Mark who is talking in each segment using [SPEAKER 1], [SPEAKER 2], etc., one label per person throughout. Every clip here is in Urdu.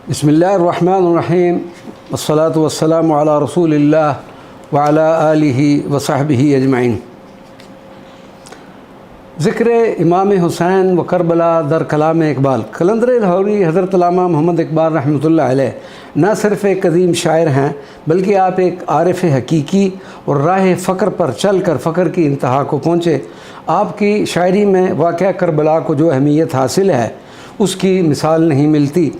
[SPEAKER 1] بسم اللہ الرحمن الرحیم والصلاة والسلام علی رسول اللہ وعلی آلہ وصحبہ اجمعین۔ ذکر امام حسین و کربلا در کلام اقبال۔ قلندر لاہوری حضرت علامہ محمد اقبال رحمۃ اللہ علیہ نہ صرف ایک عظیم شاعر ہیں بلکہ آپ ایک عارف حقیقی اور راہ فقر پر چل کر فقر کی انتہا کو پہنچے۔ آپ کی شاعری میں واقعہ کربلا کو جو اہمیت حاصل ہے اس کی مثال نہیں ملتی۔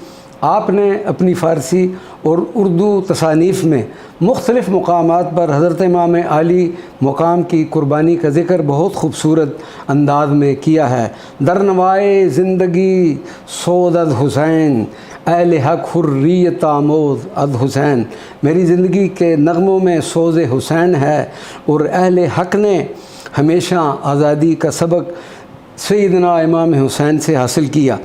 [SPEAKER 1] آپ نے اپنی فارسی اور اردو تصانیف میں مختلف مقامات پر حضرت امام علی مقام کی قربانی کا ذکر بہت خوبصورت انداز میں کیا ہے۔ درنوائے زندگی سود اد حسین، اہل حق حریت آموز اد حسین۔ میری زندگی کے نغموں میں سوز حسین ہے اور اہل حق نے ہمیشہ آزادی کا سبق سیدنا امام حسین سے حاصل کیا۔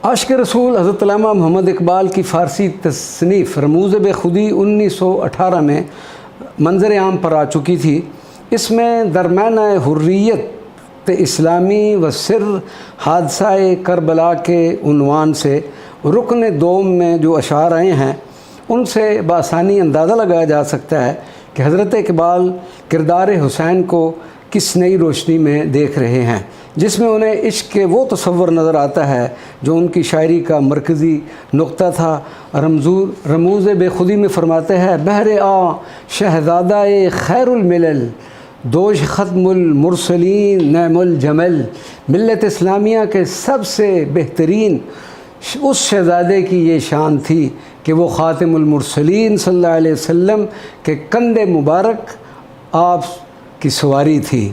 [SPEAKER 1] عاشق رسول حضرت علامہ محمد اقبال کی فارسی تصنیف رموز بے خودی 1918 میں منظر عام پر آ چکی تھی۔ اس میں درمیانہ حریت اسلامی و سر حادثہ کربلا کے عنوان سے رکن دوم میں جو اشعار آئے ہیں ان سے بآسانی اندازہ لگایا جا سکتا ہے کہ حضرت اقبال کردار حسین کو کس نئی روشنی میں دیکھ رہے ہیں، جس میں انہیں عشق کے وہ تصور نظر آتا ہے جو ان کی شاعری کا مرکزی نقطہ تھا۔ رموز بے خودی میں فرماتے ہیں: بہر آ شہزادہ خیر الملل، دوش ختم المرسلین نعم الجمل۔ ملت اسلامیہ کے سب سے بہترین اس شہزادے کی یہ شان تھی کہ وہ خاتم المرسلین صلی اللہ علیہ وسلم کے کندھے مبارک آپ کی سواری تھی۔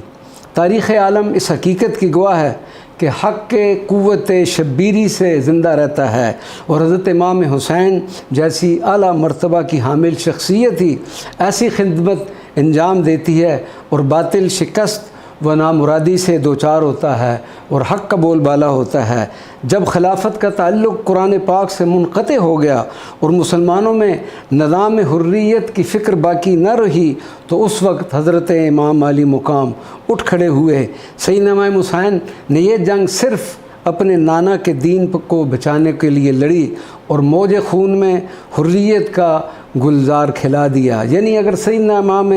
[SPEAKER 1] تاریخ عالم اس حقیقت کی گواہ ہے کہ حق کے قوت شبیری سے زندہ رہتا ہے اور حضرت امام حسین جیسی اعلیٰ مرتبہ کی حامل شخصیت ہی ایسی خدمت انجام دیتی ہے اور باطل شکست و نامرادی سے دوچار ہوتا ہے اور حق کا بول بالا ہوتا ہے۔ جب خلافت کا تعلق قرآن پاک سے منقطع ہو گیا اور مسلمانوں میں نظام حریت کی فکر باقی نہ رہی تو اس وقت حضرت امام علی مقام اٹھ کھڑے ہوئے۔ سیدنا امام حسین نے یہ جنگ صرف اپنے نانا کے دین کو بچانے کے لیے لڑی اور موج خون میں حریت کا گلزار کھلا دیا۔ یعنی اگر سیدنا امام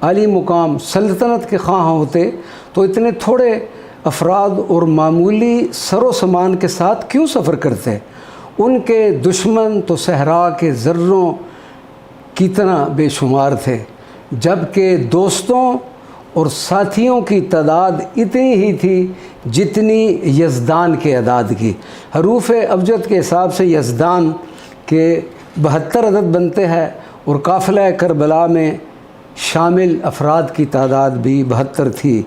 [SPEAKER 1] علی مقام سلطنت کے خواہاں ہوتے تو اتنے تھوڑے افراد اور معمولی سر و سامان کے ساتھ کیوں سفر کرتے؟ ان کے دشمن تو صحرا کے ذروں کی طرح بے شمار تھے، جبکہ دوستوں اور ساتھیوں کی تعداد اتنی ہی تھی جتنی یزدان کے اعداد کی۔ حروف ابجد کے حساب سے یزدان کے 72 عدد بنتے ہیں اور قافلہ کربلا میں شامل افراد کی تعداد بھی 72 تھی۔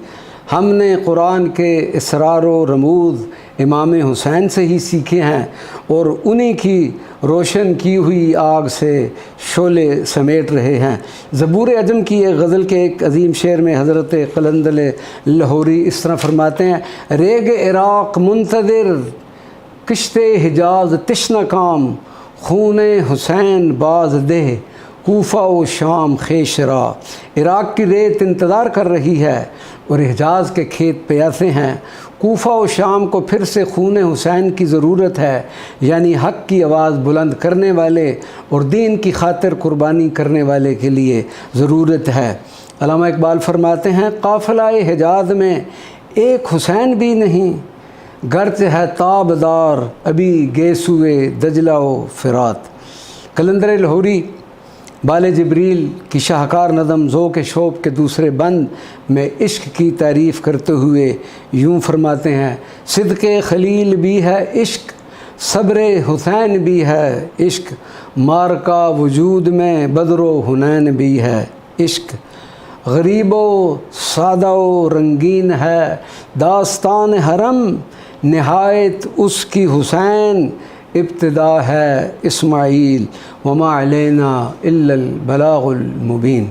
[SPEAKER 1] ہم نے قرآن کے اسرار و رموز امام حسین سے ہی سیکھے ہیں اور انہی کی روشن کی ہوئی آگ سے شعلے سمیٹ رہے ہیں۔ زبور عجم کی ایک غزل کے ایک عظیم شعر میں حضرت قلندر لاہوری اس طرح فرماتے ہیں: ریگ عراق منتظر کشت حجاز تشنہ کام، خون حسین باز دہ کوفہ و شام خیش را۔ عراق کی ریت انتظار کر رہی ہے اور حجاز کے کھیت پیاسے ہیں۔ کوفہ و شام کو پھر سے خون حسین کی ضرورت ہے، یعنی حق کی آواز بلند کرنے والے اور دین کی خاطر قربانی کرنے والے کے لیے ضرورت ہے۔ علامہ اقبال فرماتے ہیں: قافلہ حجاز میں ایک حسین بھی نہیں، گرچہ ہے تابدار ابھی گیسوئے دجلہ و فرات۔ قلندر لاہوری بال جبریل کی شاہکار نظم ذوق شوق کے دوسرے بند میں عشق کی تعریف کرتے ہوئے یوں فرماتے ہیں: صدق خلیل بھی ہے عشق، صبر حسین بھی ہے عشق، مارکا وجود میں بدر و حنین بھی ہے عشق، غریب و سادہ و رنگین ہے داستان حرم، نہایت اس کی حسین ابتدا ہے اسماعیل، وما علینا الا البلاغ المبین۔